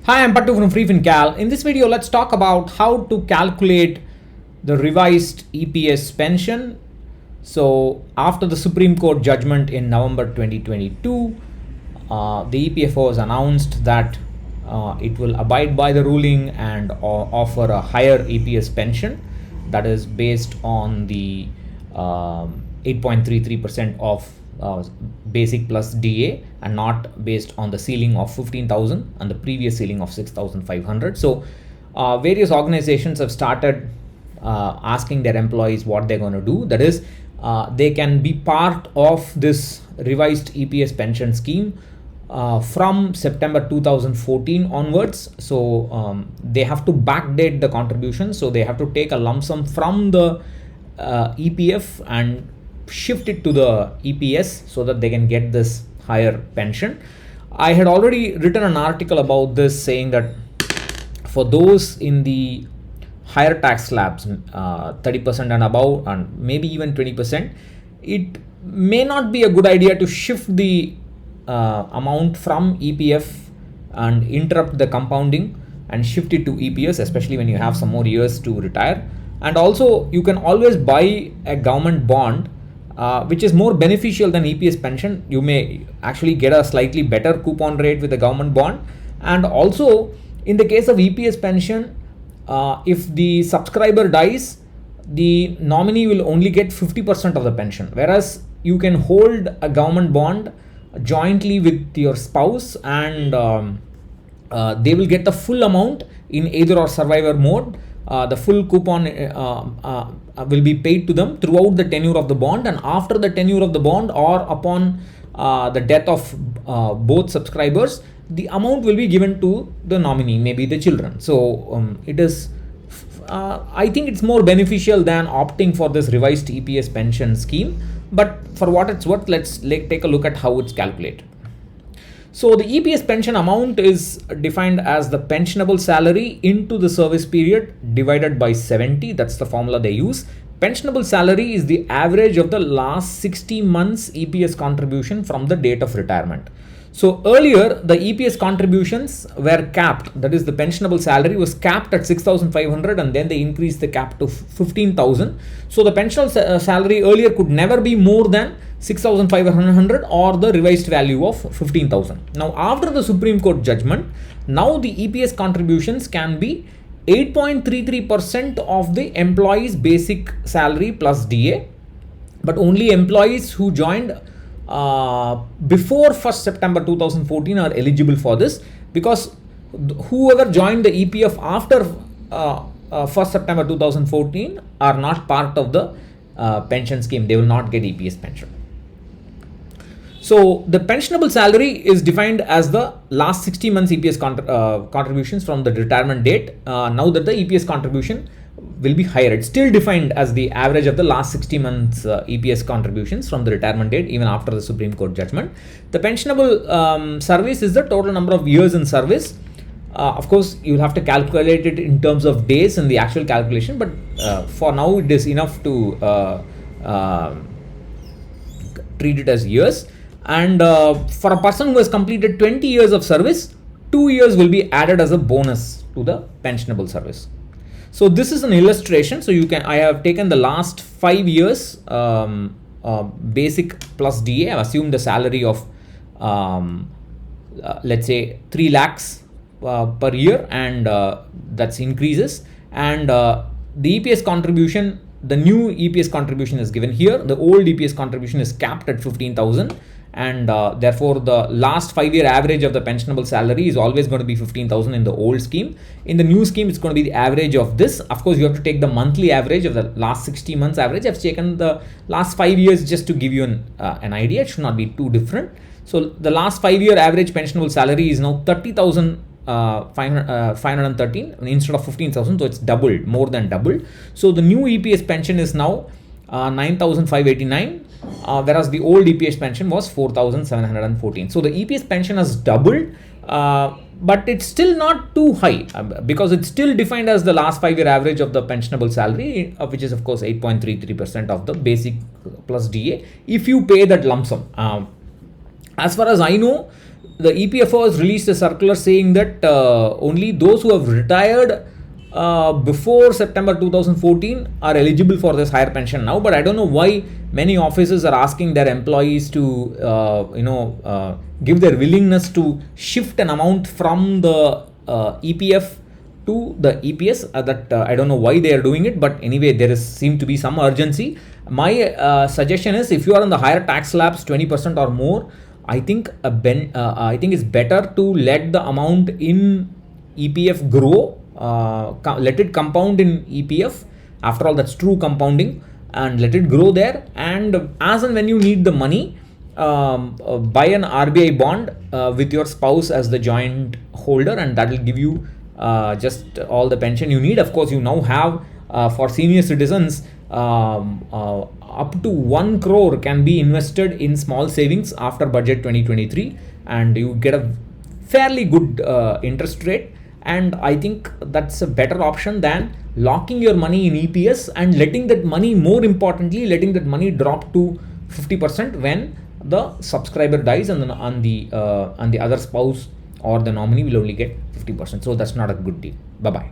Hi, I'm Pattu from freefincal. In this video, let's talk about how to calculate the revised EPS pension. So after the Supreme Court judgment in November 2022, the EPFO has announced that it will abide by the ruling and offer a higher EPS pension that is based on the 8.33% of basic plus DA and not based on the ceiling of 15,000 and the previous ceiling of 6,500. So various organizations have started asking their employees what they're going to do. That is, they can be part of this revised EPS pension scheme from September 2014 onwards. So they have to backdate the contribution. So they have to take a lump sum from the EPF and shift it to the EPS so that they can get this higher pension. I had already written an article about this saying that for those in the higher tax slabs, 30% and above, and maybe even 20%, it may not be a good idea to shift the amount from EPF and interrupt the compounding and shift it to EPS, especially when you have some more years to retire. And also, you can always buy a government bond which is more beneficial than EPS pension. You may actually get a slightly better coupon rate with the government bond. And also, in the case of EPS pension, if the subscriber dies, the nominee will only get 50% of the pension, whereas you can hold a government bond jointly with your spouse and they will get the full amount in either or survivor mode. The full coupon will be paid to them throughout the tenure of the bond, and after the tenure of the bond or upon the death of both subscribers, the amount will be given to the nominee, maybe the children. So it is, I think it's more beneficial than opting for this revised EPS pension scheme. But for what it's worth, let's take a look at how it's calculated. So the EPS pension amount is defined as the pensionable salary into the service period divided by 70. That's the formula they use. Pensionable salary is the average of the last 60 months EPS contribution from the date of retirement. So earlier, the EPS contributions were capped. That is, the pensionable salary was capped at 6,500 and then they increased the cap to 15,000. So the pensionable salary earlier could never be more than 6,500 or the revised value of 15,000. Now, after the Supreme Court judgment, now the EPS contributions can be 8.33% of the employee's basic salary plus DA, but only employees who joined before 1st September 2014 are eligible for this, because whoever joined the EPF after 1st September 2014 are not part of the pension scheme. They will not get EPS pension. So the pensionable salary is defined as the last 60 months EPS contributions from the retirement date. Now that the EPS contribution will be higher, it's still defined as the average of the last 60 months EPS contributions from the retirement date, even after the Supreme Court judgment. The pensionable service is the total number of years in service. Of course, you'll have to calculate it in terms of days in the actual calculation, but for now it is enough to treat it as years. And for a person who has completed 20 years of service, 2 years will be added as a bonus to the pensionable service. So this is an illustration. So I have taken the last 5 years basic plus DA. I've assumed the salary of let's say 3 lakhs per year, and that's increases. And the EPS contribution, the new EPS contribution is given here. The old EPS contribution is capped at 15,000. And therefore the last 5-year average of the pensionable salary is always going to be 15,000 in the old scheme. In the new scheme, it's going to be the average of this. Of course, you have to take the monthly average of the last 60 months average. I've taken the last 5 years just to give you an idea. It should not be too different. So the last 5-year average pensionable salary is now 30,513 instead of 15,000. So it's doubled, more than doubled. So the new EPS pension is now 9,589. Whereas the old EPS pension was 4,714. So the EPS pension has doubled, but it's still not too high because it's still defined as the last 5-year average of the pensionable salary, which is of course 8.33% of the basic plus DA if you pay that lump sum. As far as I know, the EPFO has released a circular saying that only those who have retired before September 2014 are eligible for this higher pension now. But I don't know why many offices are asking their employees to give their willingness to shift an amount from the EPF to the EPS. I don't know why they are doing it, but anyway, there seem to be some urgency. My suggestion is, if you are on the higher tax slabs, 20% or more, I think it's better to let the amount in EPF grow. Let it compound in EPF. After all, that's true compounding, and let it grow there. And as and when you need the money, buy an RBI bond with your spouse as the joint holder, and that will give you just all the pension you need. Of course, you now have for senior citizens up to 1 crore can be invested in small savings after budget 2023, and you get a fairly good interest rate. And I think that's a better option than locking your money in EPS and letting that money, more importantly, letting that money drop to 50% when the subscriber dies, and the other spouse or the nominee will only get 50%. So that's not a good deal. Bye bye.